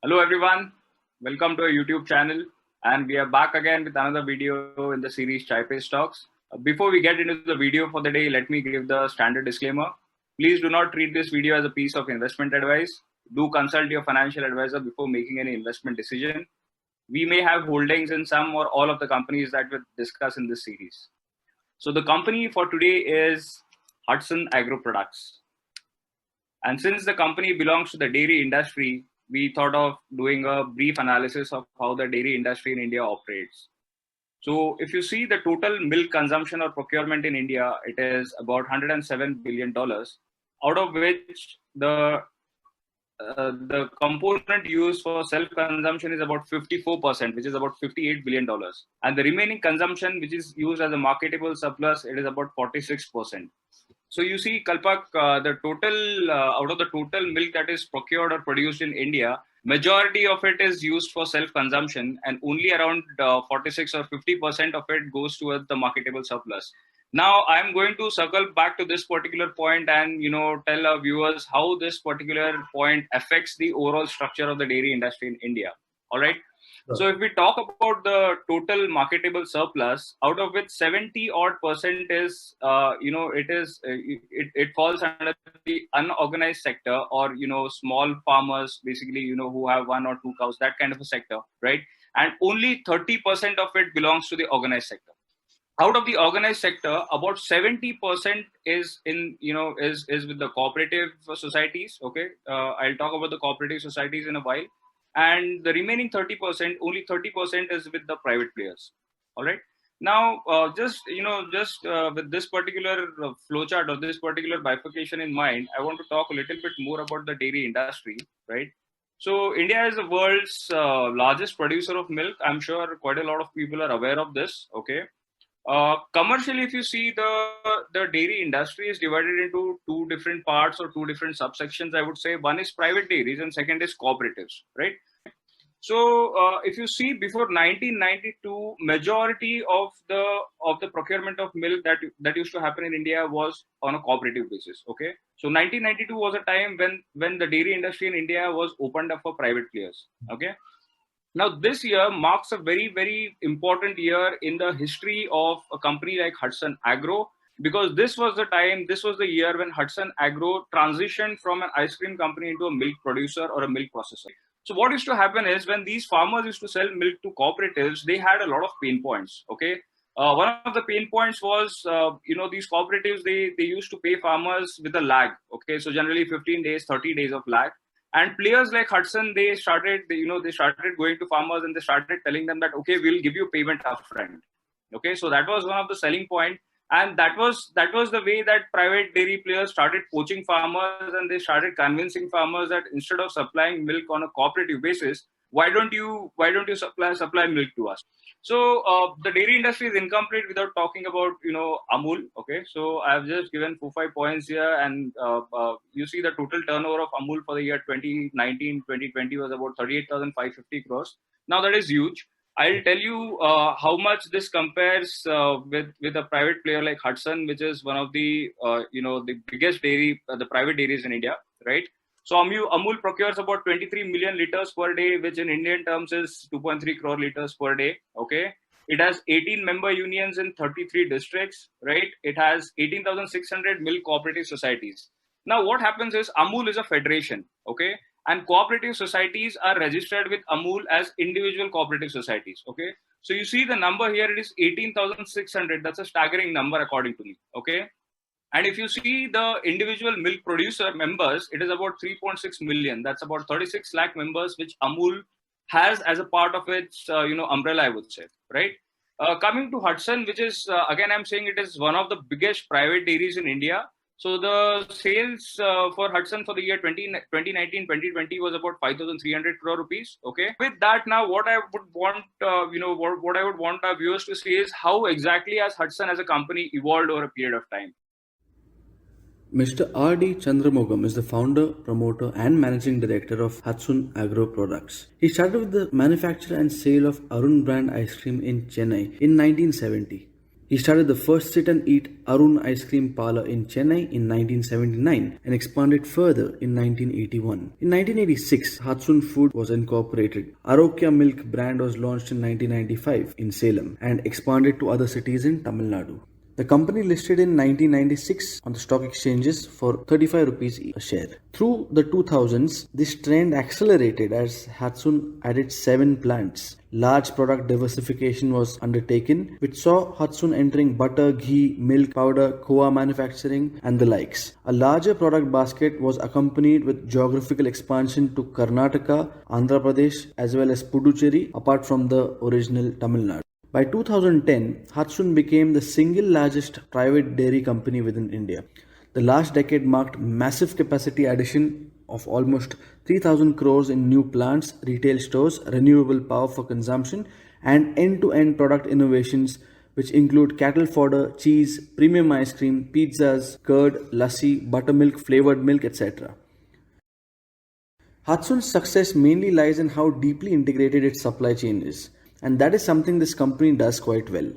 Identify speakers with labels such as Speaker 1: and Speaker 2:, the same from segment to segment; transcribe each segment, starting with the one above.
Speaker 1: Hello everyone, welcome to our YouTube channel, and we are back again with another video in the series Chai Paste Talks. Before we get into the video for the day, let me give the standard disclaimer. Please do not treat this video as a piece of investment advice. Do consult your financial advisor before making any investment decision. We may have holdings in some or all of the companies that we'll discuss in this series. So the company for today is Hatsun Agro Products. And since the company belongs to the dairy industry, we thought of doing a brief analysis of how the dairy industry in India operates. So if you see the total milk consumption or procurement in India, it is about $107 billion, out of which the component used for self-consumption is about 54%, which is about $58 billion. And the remaining consumption, which is used as a marketable surplus, it is about 46%. So you see, Kalpak, the total out of the total milk that is procured or produced in India, majority of it is used for self-consumption, and only around 46 or 50% of it goes towards the marketable surplus. Now, I'm going to circle back to this particular point and tell our viewers how this particular point affects the overall structure of the dairy industry in India. All right. So if we talk about the total marketable surplus, out of which 70 odd percent is, it falls under the unorganized sector, or, small farmers, basically, who have one or two cows, that kind of a sector, right? And only 30% of it belongs to the organized sector. Out of the organized sector, about 70% is is with the cooperative societies. Okay. I'll talk about the cooperative societies in a while. And the remaining 30%, only 30% is with the private players. All right. Now, with this particular flowchart or this particular bifurcation in mind, I want to talk a little bit more about the dairy industry, right? So India is the world's largest producer of milk. I'm sure quite a lot of people are aware of this. Okay. Commercially, if you see, the dairy industry is divided into two different parts or two different subsections, I would say. One is private dairies and second is cooperatives, right? So if you see, before 1992, majority of the procurement of milk that used to happen in India was on a cooperative basis. Okay, so 1992 was a time when the dairy industry in India was opened up for private players. Okay. Now, this year marks a very, very important year in the history of a company like Hatsun Agro, because this was the year when Hatsun Agro transitioned from an ice cream company into a milk producer or a milk processor. So what used to happen is, when these farmers used to sell milk to cooperatives, they had a lot of pain points. Okay. One of the pain points was, these cooperatives, they used to pay farmers with a lag. Okay. So generally 15 days, 30 days of lag. And players like Hatsun, they started going to farmers and they started telling them that, okay, we'll give you payment upfront. Okay, so that was one of the selling point, and that was the way that private dairy players started poaching farmers, and they started convincing farmers that instead of supplying milk on a cooperative basis, why don't you supply milk to us? So the dairy industry is incomplete without talking about Amul. Okay, so I've just given 4-5 points here, and you see the total turnover of Amul for the year 2019-2020 was about 38,550 crores. Now that is huge. I'll tell you how much this compares with a private player like Hatsun, which is one of the the biggest dairy, the private dairies in India, right? So Amul procures about 23 million liters per day, which in Indian terms is 2.3 crore liters per day. Okay. It has 18 member unions in 33 districts, right? It has 18,600 milk cooperative societies. Now, what happens is, Amul is a federation. Okay. And cooperative societies are registered with Amul as individual cooperative societies. Okay. So you see the number here, it is 18,600. That's a staggering number according to me. Okay. And if you see the individual milk producer members, it is about 3.6 million. That's about 36 lakh members, which Amul has as a part of its, umbrella, I would say, right? Coming to Hatsun, which is, again, I'm saying it is one of the biggest private dairies in India. So the sales for Hatsun for the year 2019-2020 was about 5,300 crore rupees. Okay. With that, now what I would want, what I would want our viewers to see is how exactly has Hatsun as a company evolved over a period of time.
Speaker 2: Mr. R.D. Chandramogam is the founder, promoter, and managing director of Hatsun Agro Products. He started with the manufacture and sale of Arun brand ice cream in Chennai in 1970. He started the first sit and eat Arun ice cream parlor in Chennai in 1979 and expanded further in 1981. In 1986, Hatsun Food was incorporated. Arokya Milk brand was launched in 1995 in Salem and expanded to other cities in Tamil Nadu. The company listed in 1996 on the stock exchanges for 35 rupees a share. Through the 2000s, this trend accelerated as Hatsun added 7 plants. Large product diversification was undertaken, which saw Hatsun entering butter, ghee, milk, powder, koa manufacturing, and the likes. A larger product basket was accompanied with geographical expansion to Karnataka, Andhra Pradesh, as well as Puducherry, apart from the original Tamil Nadu. By 2010, Hatsun became the single largest private dairy company within India. The last decade marked massive capacity addition of almost 3,000 crores in new plants, retail stores, renewable power for consumption, and end-to-end product innovations which include cattle fodder, cheese, premium ice cream, pizzas, curd, lassi, buttermilk, flavored milk, etc. Hatsun's success mainly lies in how deeply integrated its supply chain is, and that is something this company does quite well.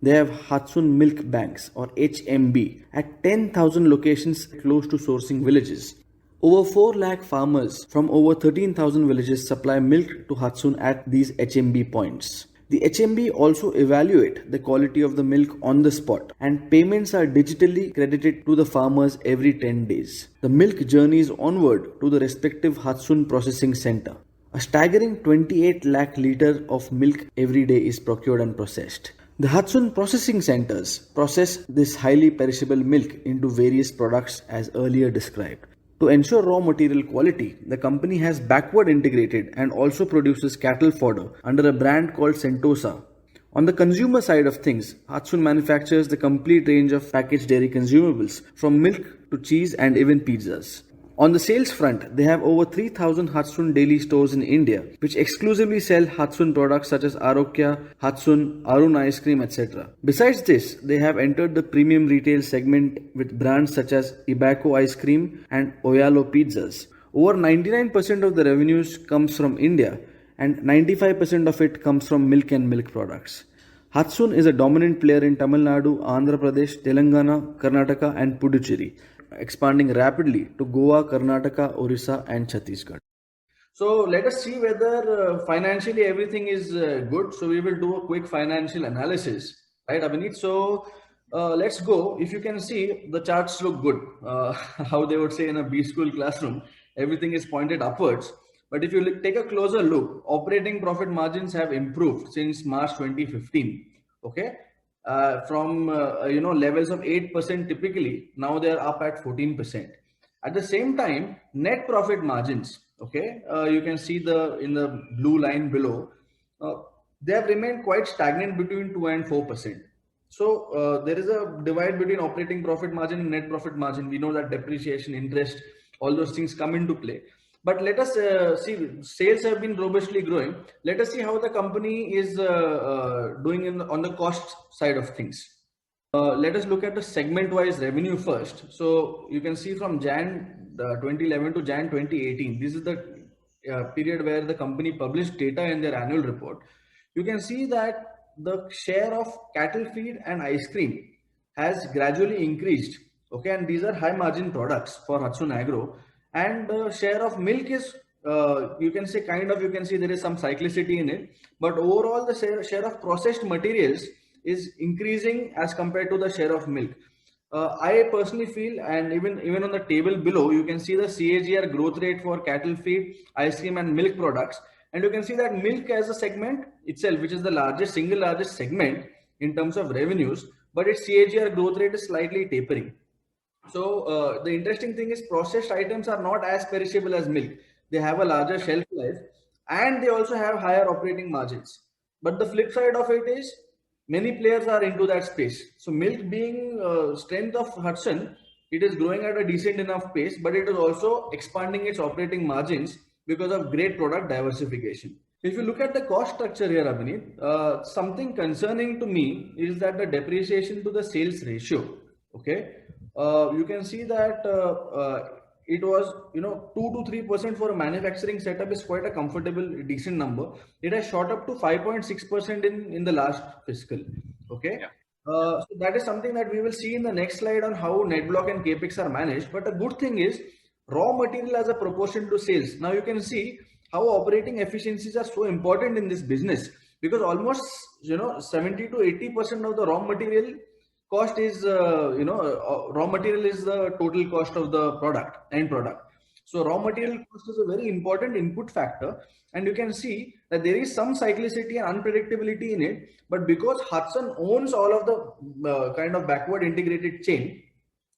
Speaker 2: They have Hatsun Milk Banks or HMB at 10,000 locations close to sourcing villages. Over 4 lakh farmers from over 13,000 villages supply milk to Hatsun at these HMB points. The HMB also evaluate the quality of the milk on the spot, and payments are digitally credited to the farmers every 10 days. The milk journeys onward to the respective Hatsun processing center. A staggering 28 lakh litres of milk every day is procured and processed. The Hatsun processing centers process this highly perishable milk into various products as earlier described. To ensure raw material quality, the company has backward integrated and also produces cattle fodder under a brand called Sentosa. On the consumer side of things, Hatsun manufactures the complete range of packaged dairy consumables from milk to cheese and even pizzas. On the sales front, they have over 3,000 Hatsun daily stores in India, which exclusively sell Hatsun products such as Arokya, Hatsun, Arun ice cream, etc. Besides this, they have entered the premium retail segment with brands such as Ibako ice cream and Oyalo pizzas. Over 99% of the revenues comes from India and 95% of it comes from milk and milk products. Hatsun is a dominant player in Tamil Nadu, Andhra Pradesh, Telangana, Karnataka and Puducherry, expanding rapidly to Goa, Karnataka, Orissa and Chhattisgarh. So let us see whether financially everything is good. So we will do a quick financial analysis, right, Abhinit? So let's go. If you can see, the charts look good. How they would say in a B school classroom, everything is pointed upwards. But if you take a closer look, operating profit margins have improved since March 2015. Okay, from levels of 8% typically, now they are up at 14%. At the same time, net profit margins, okay, you can see in the blue line below, they have remained quite stagnant between 2 and 4%. So there is a divide between operating profit margin and net profit margin. We know that depreciation, interest, all those things come into play. But let us see, sales have been robustly growing. Let us see how the company is doing on the cost side of things. Let us look at the segment-wise revenue first. So you can see from Jan 2011 to Jan 2018, this is the period where the company published data in their annual report. You can see that the share of cattle feed and ice cream has gradually increased. Okay, and these are high margin products for Hatsun Agro. And the share of milk is, you can say there is some cyclicity in it, but overall the share of processed materials is increasing as compared to the share of milk. I personally feel, and even on the table below, you can see the CAGR growth rate for cattle feed, ice cream and milk products. And you can see that milk as a segment itself, which is the single largest segment in terms of revenues, but its CAGR growth rate is slightly tapering. So the interesting thing is processed items are not as perishable as milk. They have a larger shelf life and they also have higher operating margins. But the flip side of it is many players are into that space. So milk being strength of Hudson, it is growing at a decent enough pace, but it is also expanding its operating margins because of great product diversification. If you look at the cost structure here, Abhinit, something concerning to me is that the depreciation to the sales ratio. Okay, you can see that it was 2 to 3% for a manufacturing setup is quite a comfortable, decent number. It has shot up to 5.6% in the last fiscal. Okay, yeah. So that is something that we will see in the next slide on how net block and capex are managed. But the good thing is raw material as a proportion to sales. Now you can see how operating efficiencies are so important in this business, because almost 70 to 80% of the raw material cost is raw material is the total cost of the end product. So raw material cost is a very important input factor, and you can see that there is some cyclicity and unpredictability in it. But because Hudson owns all of the kind of backward integrated chain,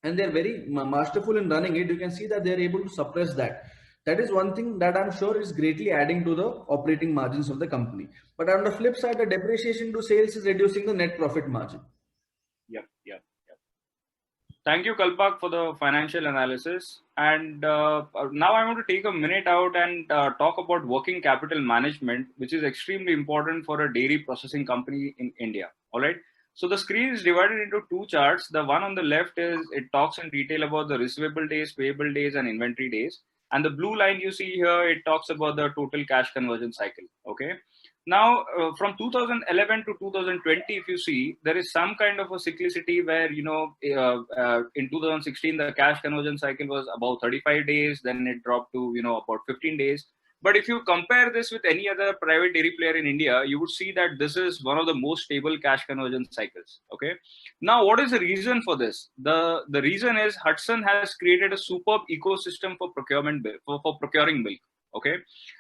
Speaker 2: and they're very masterful in running it, you can see that they're able to suppress that. That is one thing that I'm sure is greatly adding to the operating margins of the company. But on the flip side, the depreciation to sales is reducing the net profit margin.
Speaker 1: Yep. Thank you, Kalpak, for the financial analysis. And now I want to take a minute out and talk about working capital management, which is extremely important for a dairy processing company in India. All right. So the screen is divided into two charts. The one on the left is, it talks in detail about the receivable days, payable days, and inventory days. And the blue line you see here, it talks about the total cash conversion cycle. Okay. Now, from 2011 to 2020, if you see, there is some kind of a cyclicity where, in 2016, the cash conversion cycle was about 35 days, then it dropped to, about 15 days. But if you compare this with any other private dairy player in India, you would see that this is one of the most stable cash conversion cycles. Okay. Now, what is the reason for this? The reason is Hudson has created a superb ecosystem for procurement, for procuring milk. Okay.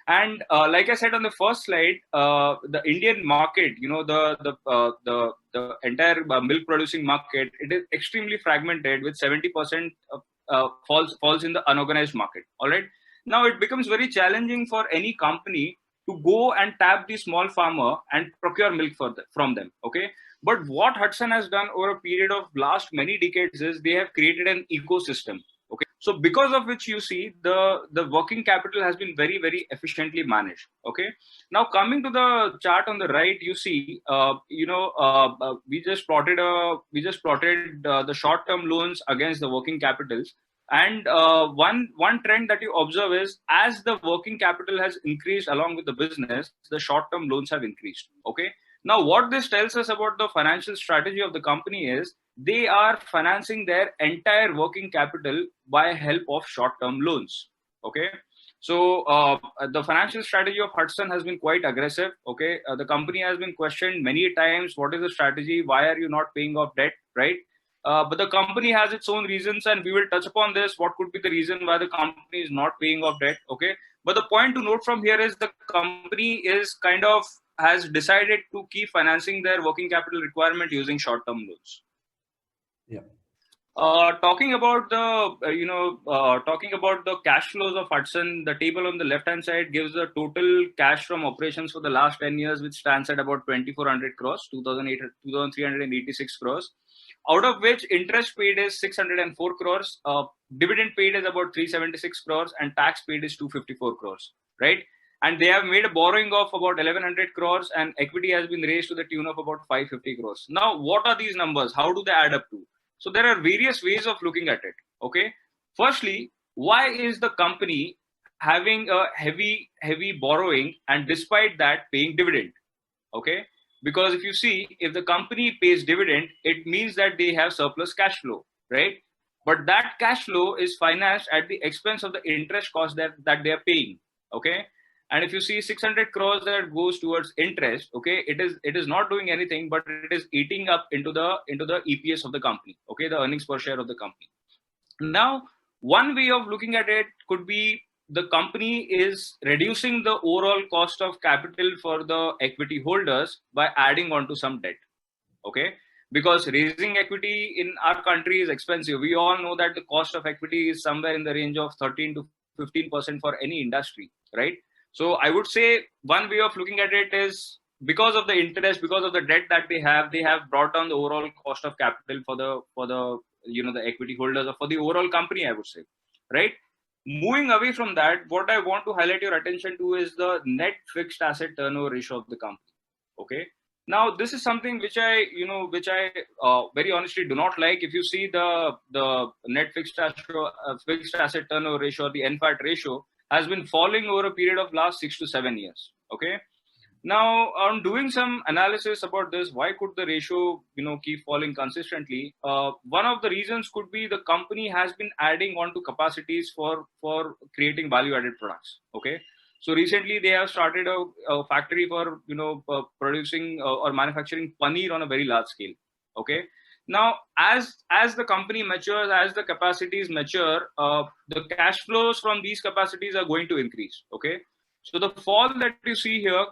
Speaker 1: And like I said on the first slide, the Indian market, the entire milk producing market, it is extremely fragmented, with 70% falls in the unorganized market. All right. Now it becomes very challenging for any company to go and tap the small farmer and procure milk from them. Okay. But what Hudson has done over a period of last many decades is they have created an ecosystem. Okay. So because of which you see the working capital has been very, very efficiently managed. Okay. Now coming to the chart on the right, you see, we just plotted the short-term loans against the working capitals. And one trend that you observe is, as the working capital has increased along with the business, the short-term loans have increased. Okay. Now, what this tells us about the financial strategy of the company is they are financing their entire working capital by help of short-term loans. Okay. So the financial strategy of Hudson has been quite aggressive. Okay. The company has been questioned many times. What is the strategy? Why are you not paying off debt? Right. But the company has its own reasons, and we will touch upon this. What could be the reason why the company is not paying off debt? Okay. But the point to note from here is the company is has decided to keep financing their working capital requirement using short-term loans.
Speaker 2: Yeah.
Speaker 1: Talking about the cash flows of Hudson, the table on the left-hand side gives the total cash from operations for the last 10 years, which stands at about 2,400 crores, 2,386 crores, out of which interest paid is 604 crores, dividend paid is about 376 crores, and tax paid is 254 crores, right? And they have made a borrowing of about 1,100 crores, and equity has been raised to the tune of about 550 crores. Now, what are these numbers? How do they add up to? So there are various ways of looking at it. Okay. Firstly, why is the company having a heavy borrowing and despite that paying dividend? Okay. Because if you see, if the company pays dividend, it means that they have surplus cash flow, right? But that cash flow is financed at the expense of the interest cost that they are paying. Okay. And if you see 600 crores that goes towards interest, okay, it is not doing anything, but it is eating up into the EPS of the company, okay, the earnings per share of the company. Now, one way of looking at it could be the company is reducing the overall cost of capital for the equity holders by adding on to some debt, okay, because raising equity in our country is expensive. We all know that the cost of equity is somewhere in the range of 13 to 15% for any industry, right? So I would say one way of looking at it is, because of the interest, because of the debt that they have brought down the overall cost of capital for the the equity holders, or for the overall company, I would say, right? Moving away from that, what I want to highlight your attention to is the net fixed asset turnover ratio of the company. Okay. Now, this is something which I very honestly do not like. If you see the net fixed asset turnover ratio, or the NFAT ratio, has been falling over a period of last 6 to 7 years. Okay. Now, on doing some analysis about this, why could the ratio, keep falling consistently? One of the reasons could be the company has been adding on to capacities for creating value-added products. Okay, so recently they have started a factory for producing or manufacturing paneer on a very large scale. Okay, now as the company matures, as the capacities mature, the cash flows from these capacities are going to increase. Okay, so the fall that you see here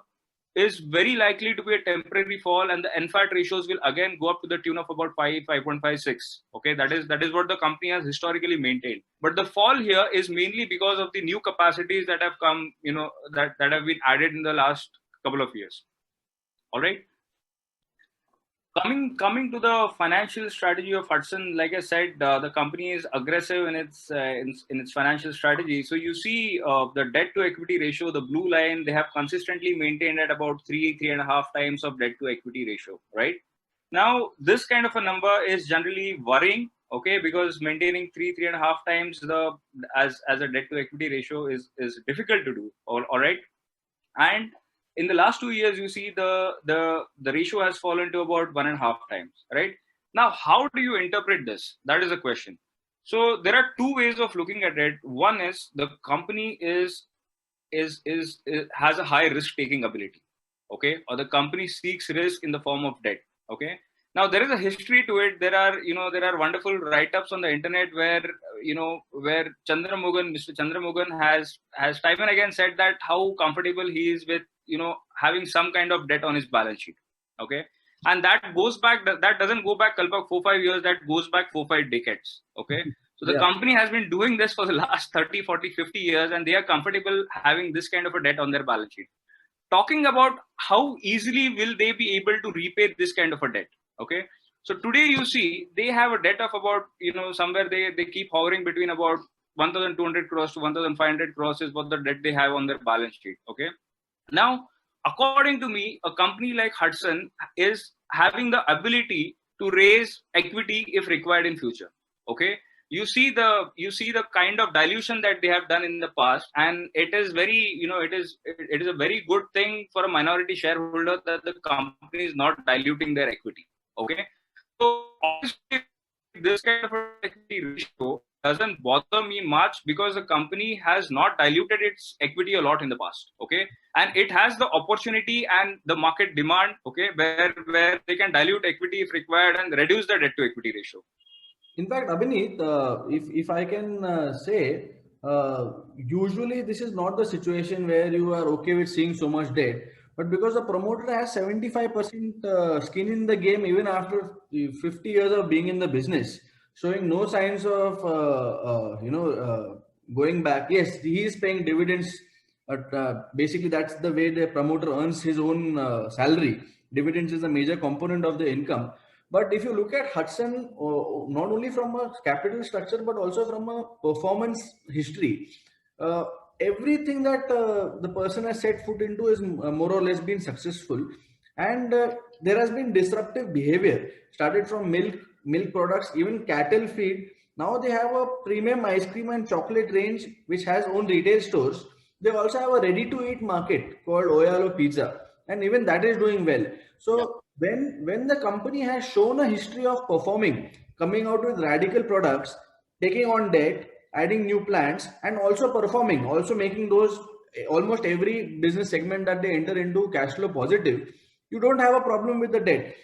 Speaker 1: is very likely to be a temporary fall, and the NFAT ratios will again go up to the tune of about 5.56. Okay, that is what the company has historically maintained. But the fall here is mainly because of the new capacities that have come, that have been added in the last couple of years. All right. Coming to the financial strategy of Hudson, like I said, the company is aggressive in its financial strategy. So you see the debt to equity ratio, the blue line, they have consistently maintained at about 3.5 times of debt to equity ratio, right? Now, this kind of a number is generally worrying, okay, because maintaining 3.5 times as a debt to equity ratio is difficult to do. All right, and in the last 2 years you see the ratio has fallen to about 1.5 times, right? Now, how do you interpret this? That is a question. So there are two ways of looking at it. One is the company is has a high risk taking ability, okay, or the company seeks risk in the form of debt. Okay, now there is a history to it. There are wonderful write-ups on the internet where Mr. Chandramogan has time and again said that how comfortable he is with having some kind of debt on his balance sheet. Okay, and that goes back, that doesn't go back Kalpak 4-5 years, that goes back 4-5 decades. Okay, so the company has been doing this for the last 30, 40, 50 years, and they are comfortable having this kind of a debt on their balance sheet. Talking about how easily will they be able to repay this kind of a debt. Okay, so today you see they have a debt of about somewhere they keep hovering between about 1,200 crores to 1,500 crores is what the debt they have on their balance sheet. Okay, now according to me, a company like Hudson is having the ability to raise equity if required in future. Okay, you see the kind of dilution that they have done in the past, and it is a very good thing for a minority shareholder that the company is not diluting their equity. Okay, so obviously this kind of equity ratio doesn't bother me much because the company has not diluted its equity a lot in the past. Okay, and it has the opportunity and the market demand, okay, where they can dilute equity if required and reduce the debt to equity ratio.
Speaker 2: In fact, Abhineet, if I can say, usually this is not the situation where you are okay with seeing so much debt, but because the promoter has 75% skin in the game even after 50 years of being in the business, showing no signs of going back. Yes, he is paying dividends, but basically that's the way the promoter earns his own salary. Dividends is a major component of the income. But if you look at Hudson, not only from a capital structure, but also from a performance history, everything that the person has set foot into is more or less been successful. And there has been disruptive behavior, started from milk products, even cattle feed. Now they have a premium ice cream and chocolate range, which has own retail stores. They also have a ready-to-eat market called Oyalo Pizza, and even that is doing well. So when the company has shown a history of performing, coming out with radical products, taking on debt, adding new plants, and also performing, also making those almost every business segment that they enter into cash flow positive, you don't have a problem with the debt.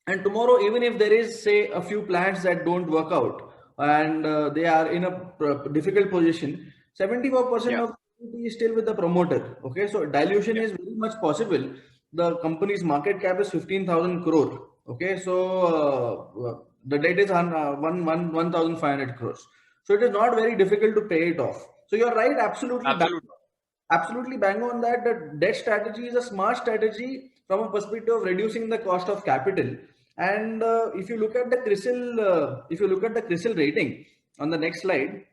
Speaker 2: And tomorrow, even if there is, say, a few plants that don't work out and they are in a difficult position, 74% of equity is still with the promoter. Okay, so dilution is very much possible. The company's market cap is 15,000 crore. Okay, so the debt is 1,500 crores. So it is not very difficult to pay it off. So you're right, absolutely bang on that. The debt strategy is a smart strategy from a perspective of reducing the cost of capital. And if you look at the CRISIL rating on the next slide,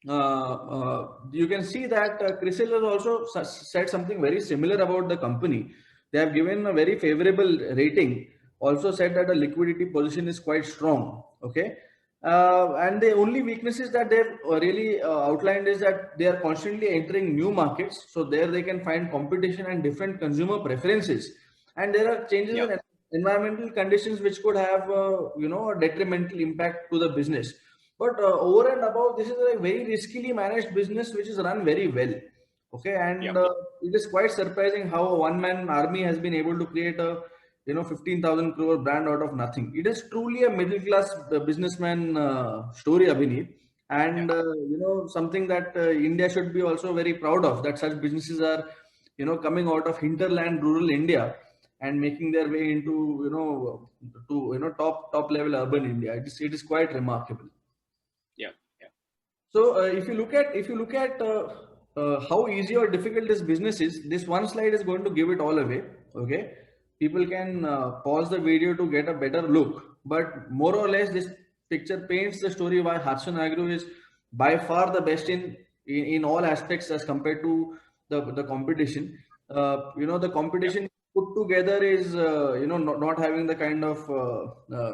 Speaker 2: you can see that CRISIL has also said something very similar about the company. They have given a very favorable rating. Also said that the liquidity position is quite strong. Okay. And the only weaknesses that they've really outlined is that they are constantly entering new markets. So there they can find competition and different consumer preferences. And there are changes
Speaker 1: Yeah.
Speaker 2: in environmental conditions which could have, a detrimental impact to the business. But over and above, this is a very riskily managed business which is run very well. Okay,
Speaker 1: Yeah.
Speaker 2: and it is quite surprising how a one-man army has been able to create a 15,000 crore brand out of nothing. It is truly a middle class businessman story, Abhineet,
Speaker 1: Yeah.
Speaker 2: and something that India should be also very proud of. That such businesses are coming out of hinterland, rural India, and making their way into top level urban India. It is quite remarkable.
Speaker 1: Yeah. Yeah.
Speaker 2: So if you look at how easy or difficult this business is, this one slide is going to give it all away. Okay, people can pause the video to get a better look, but more or less this picture paints the story why Hatsun Agro is by far the best in all aspects as compared to the competition. The
Speaker 1: Yeah.
Speaker 2: competition put together is not having the kind of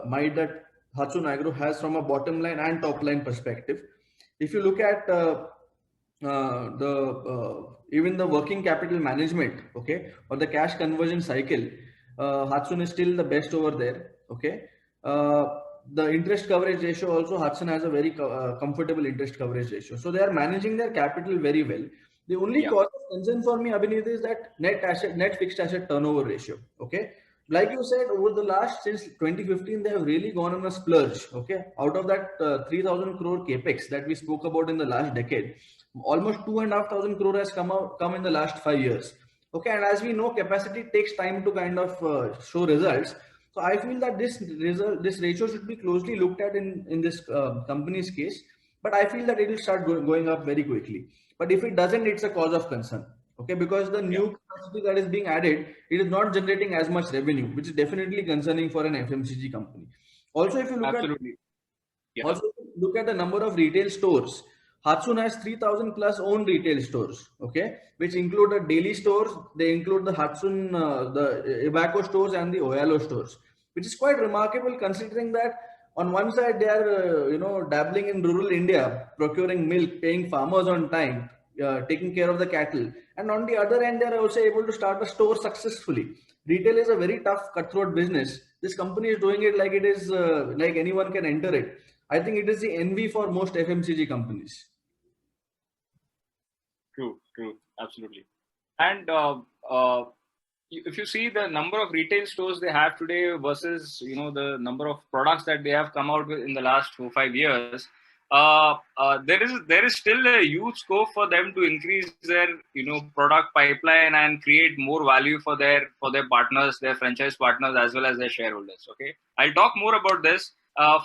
Speaker 2: might that Hatsun Agro has from a bottom line and top line perspective. If you look at the even the working capital management, okay, or the cash conversion cycle, Hatsun is still the best over there. Okay, the interest coverage ratio also, Hatsun has a very comfortable interest coverage ratio. So they are managing their capital very well. The only
Speaker 1: Yeah.
Speaker 2: cause of concern for me, Abhinit, is that net fixed asset turnover ratio. Okay, like you said, over the last since 2015, they have really gone on a splurge. Okay, out of that 3,000 crore capex that we spoke about in the last decade, almost 2,500 crore has come in the last 5 years. Okay, and as we know, capacity takes time to kind of show results. So I feel that this ratio should be closely looked at in this company's case. But I feel that it will start going up very quickly. But if it doesn't, it's a cause of concern. Okay, because the
Speaker 1: Yeah.
Speaker 2: new capacity that is being added, it is not generating as much revenue, which is definitely concerning for an FMCG company. Also, if you look at
Speaker 1: Absolutely. Yeah.
Speaker 2: also, look at the number of retail stores. Hatsun has 3,000 plus own retail stores, okay, which include the daily stores. They include the Hatsun, the Ibaco stores and the Oyalo stores, which is quite remarkable considering that on one side they are, dabbling in rural India, procuring milk, paying farmers on time, taking care of the cattle, and on the other end they are also able to start a store successfully. Retail is a very tough, cutthroat business. This company is doing it like it is like anyone can enter it. I think it is the envy for most FMCG companies.
Speaker 1: True. True. Absolutely. And if you see the number of retail stores they have today versus the number of products that they have come out with in the last 4 5 years, there is still a huge scope for them to increase their product pipeline and create more value for their partners, their franchise partners, as well as their shareholders. Okay, I'll talk more about this.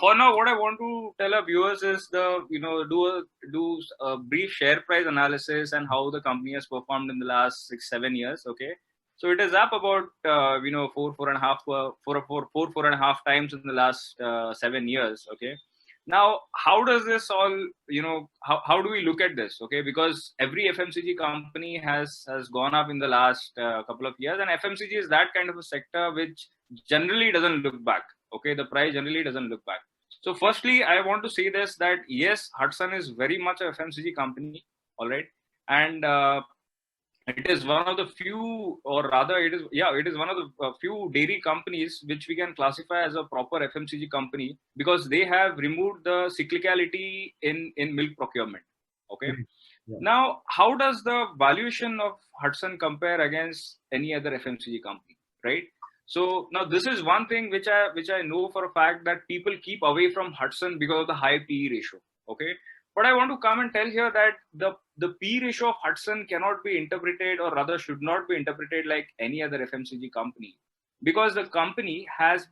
Speaker 1: For now, what I want to tell our viewers is do a brief share price analysis and how the company has performed in the last 6 7 years. Okay, so it is up about four and a half times in the last 7 years. Okay. Now, how does this all how do we look at this? Okay, because every FMCG company has gone up in the last couple of years, and FMCG is that kind of a sector which generally doesn't look back. Okay, the price generally doesn't look back. So, firstly, I want to say this that yes, Hudson is very much a FMCG company. All right, and it is one of the few, or rather it is one of the few dairy companies which we can classify as a proper FMCG company, because they have removed the cyclicality in milk procurement. Okay,
Speaker 2: Great. Yeah.
Speaker 1: now how does the valuation of Hudson compare against any other FMCG company, right? So now this is one thing which I know for a fact, that people keep away from Hudson because of the high PE ratio. Okay, but I want to come and tell here that the P ratio of Hudson cannot be interpreted, or rather should not be interpreted, like any other FMCG company, because the company has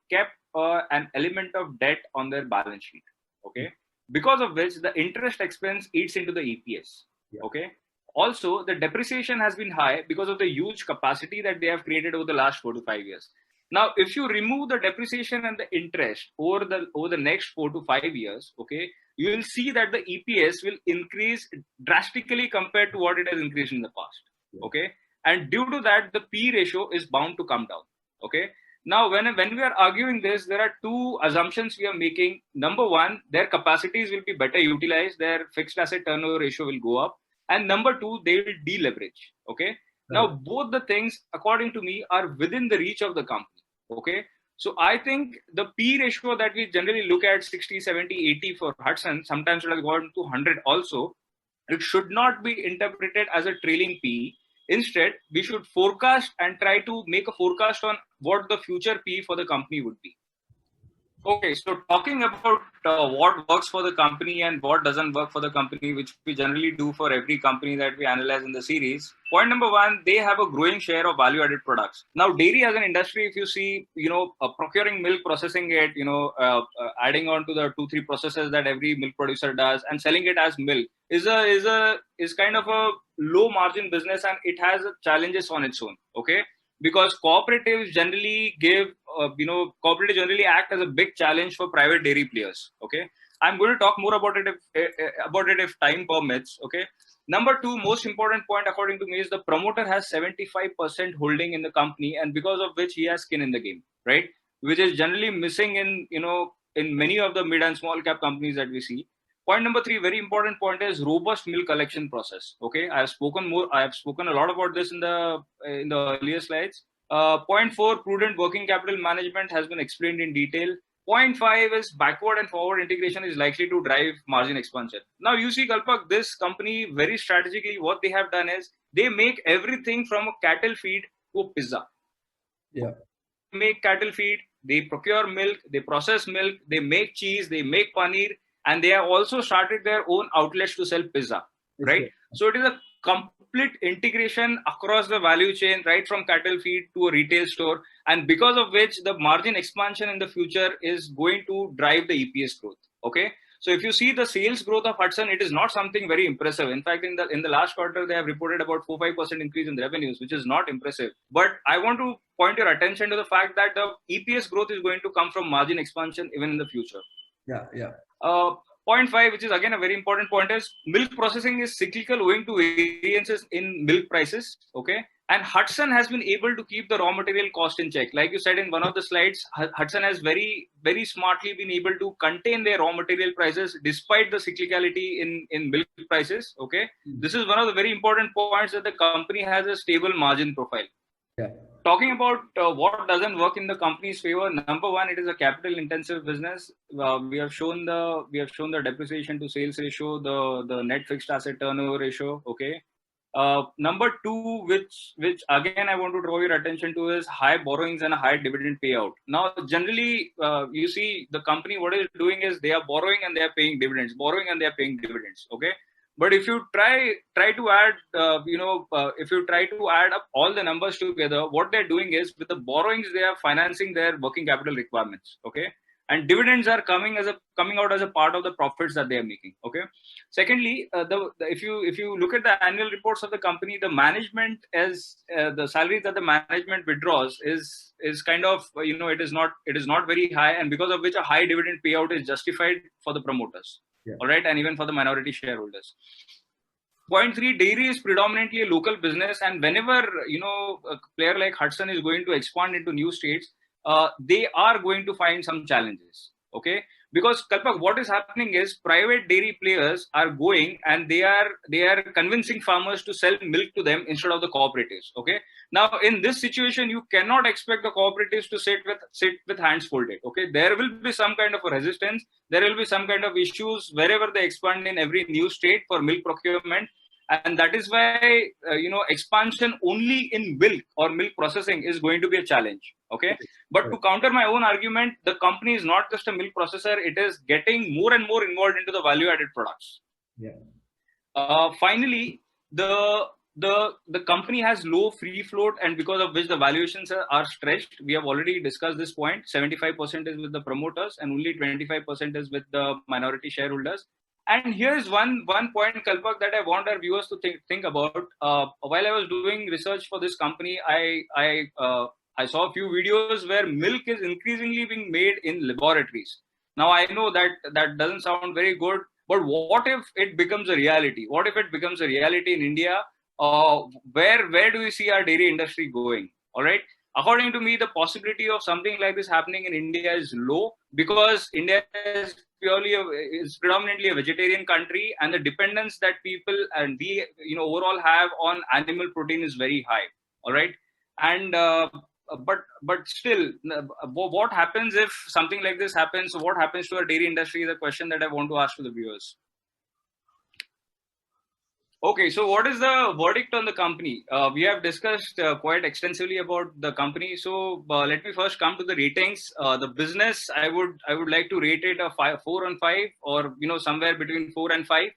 Speaker 1: kept an element of debt on their balance sheet. Okay, because of which the interest expense eats into the EPS.
Speaker 2: Yeah.
Speaker 1: Okay. Also, the depreciation has been high because of the huge capacity that they have created over the last 4 to 5 years. Now, if you remove the depreciation and the interest over the next 4 to 5 years, okay, you will see that the EPS will increase drastically compared to what it has increased in the past.
Speaker 2: Yeah.
Speaker 1: Okay, and due to that, the P ratio is bound to come down. Okay, Now, when we are arguing this, there are two assumptions we are making. Number one, their capacities will be better utilized, their fixed asset turnover ratio will go up. And number two, they will deleverage. Okay. Now,
Speaker 2: Right.
Speaker 1: both the things, according to me, are within the reach of the company. Okay. So I think the P ratio that we generally look at 60, 70, 80 for Hudson, sometimes it has gone to 100 also. It should not be interpreted as a trailing P. Instead, we should forecast and try to make a forecast on what the future P for the company would be. Okay, so talking about what works for the company and what doesn't work for the company, which we generally do for every company that we analyze in the series. Point number one, they have a growing share of value-added products. Now, dairy as an industry, if you see, procuring milk, processing it, adding on to the 2-3 processes that every milk producer does, and selling it as milk is kind of a low margin business, and it has challenges on its own. Okay, because cooperatives generally cooperatives generally act as a big challenge for private dairy players. Okay, I'm going to talk more about it if time permits. Okay, number two, most important point according to me is the promoter has 75% holding in the company, and because of which he has skin in the game, right? Which is generally missing in many of the mid and small cap companies that we see. Point number three, very important point, is robust milk collection process. Okay, I have spoken a lot about this in the earlier slides. Point four, prudent working capital management has been explained in detail. Point five is backward and forward integration is likely to drive margin expansion. Now you see, Kalpak, this company very strategically, what they have done is they make everything from a cattle feed to a pizza.
Speaker 2: Yeah.
Speaker 1: Make cattle feed, they procure milk, they process milk, they make cheese, they make paneer, and they have also started their own outlets to sell pizza, right?
Speaker 2: Sure.
Speaker 1: So it is a complete integration across the value chain, right from cattle feed to a retail store, and because of which the margin expansion in the future is going to drive the EPS growth. Okay, so if you see the sales growth of Hudson, it is not something very impressive. In fact, in the last quarter, they have reported about 4-5% increase in the revenues, which is not impressive. But I want to point your attention to the fact that the EPS growth is going to come from margin expansion even in the future.
Speaker 2: Yeah, yeah.
Speaker 1: Point five, which is again a very important point, is milk processing is cyclical owing to variances in milk prices. Okay, and Hudson has been able to keep the raw material cost in check. Like you said in one of the slides, Hudson has very, very smartly been able to contain their raw material prices despite the cyclicality in milk prices. Okay, this is one of the very important points, that the company has a stable margin profile.
Speaker 2: Yeah.
Speaker 1: Talking about what doesn't work in the company's favor, number one, it is a capital intensive business. We have shown the depreciation to sales ratio, the net fixed asset turnover ratio. Okay. Number two, which again I want to draw your attention to, is high borrowings and a high dividend payout. Now, generally, you see the company, what is doing is they are borrowing and they are paying dividends, Okay. But if you try to add, if you try to add up all the numbers together, what they're doing is, with the borrowings, they are financing their working capital requirements. Okay, and dividends are coming out as a part of the profits that they are making. Okay. Secondly, if you look at the annual reports of the company, the management, as the salaries that the management withdraws is kind of it is not very high, and because of which a high dividend payout is justified for the promoters. Yeah. All right, and even for the minority shareholders. Point three, dairy is predominantly a local business, and whenever a player like Hudson is going to expand into new states, they are going to find some challenges. Okay, because Kalpak, what is happening is private dairy players are going and they are convincing farmers to sell milk to them instead of the cooperatives. Okay, now in this situation, you cannot expect the cooperatives to sit with hands folded. Okay, there will be some kind of a resistance. There will be some kind of issues wherever they expand in every new state for milk procurement. And that is why, expansion only in milk or milk processing is going to be a challenge. Okay. But to counter my own argument, the company is not just a milk processor. It is getting more and more involved into the value added products. Yeah. Finally, the company has low free float, and because of which the valuations are stretched. We have already discussed this point. 75% is with the promoters and only 25% is with the minority shareholders. And here's one point, Kalpak, that I want our viewers to think about. While I was doing research for this company, I saw a few videos where milk is increasingly being made in laboratories. Now, I know that doesn't sound very good, but what if it becomes a reality? What if it becomes a reality in India? Where do we see our dairy industry going? All right. According to me, the possibility of something like this happening in India is low, because India is predominantly a vegetarian country, and the dependence that people and we overall have on animal protein is very high. All right, and but still, what happens if something like this happens? What happens to our dairy industry is a question that I want to ask to the viewers. Okay, so what is the verdict on the company? We have discussed quite extensively about the company. So let me first come to the ratings. The business, I would like to rate it a 4 on 5, or somewhere between 4 and 5.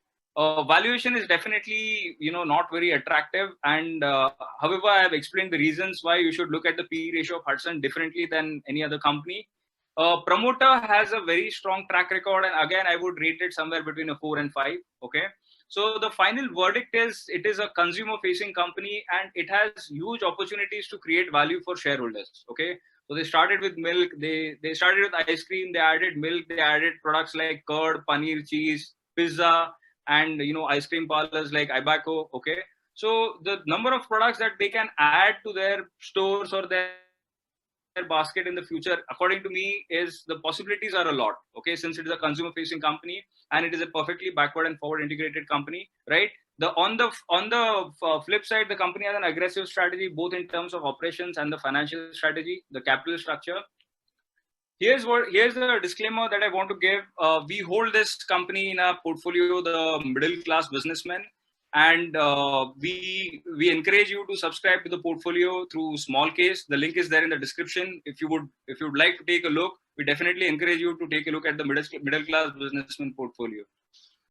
Speaker 1: Valuation is definitely not very attractive, and however, I have explained the reasons why you should look at the PE ratio of Hudson differently than any other company. Promoter has a very strong track record, and again, I would rate it somewhere between a 4 and 5. Okay. So the final verdict is it is a consumer facing company, and it has huge opportunities to create value for shareholders. Okay. So they started with milk, they started with ice cream, they added milk, they added products like curd, paneer, cheese, pizza, and ice cream parlors like Ibaco. Okay. So the number of products that they can add to their stores or their basket in the future, according to me, is the possibilities are a lot. Okay, since it is a consumer facing company and it is a perfectly backward and forward integrated company, right? The flip side, the company has an aggressive strategy both in terms of operations and the financial strategy, the capital structure. Here's the disclaimer that I want to give. We hold this company in our portfolio, the Middle Class Businessman, and we encourage you to subscribe to the portfolio through SMALLCASE. The link is there in the description. If you would like to take a look, we definitely encourage you to take a look at the Middle Class Businessman portfolio.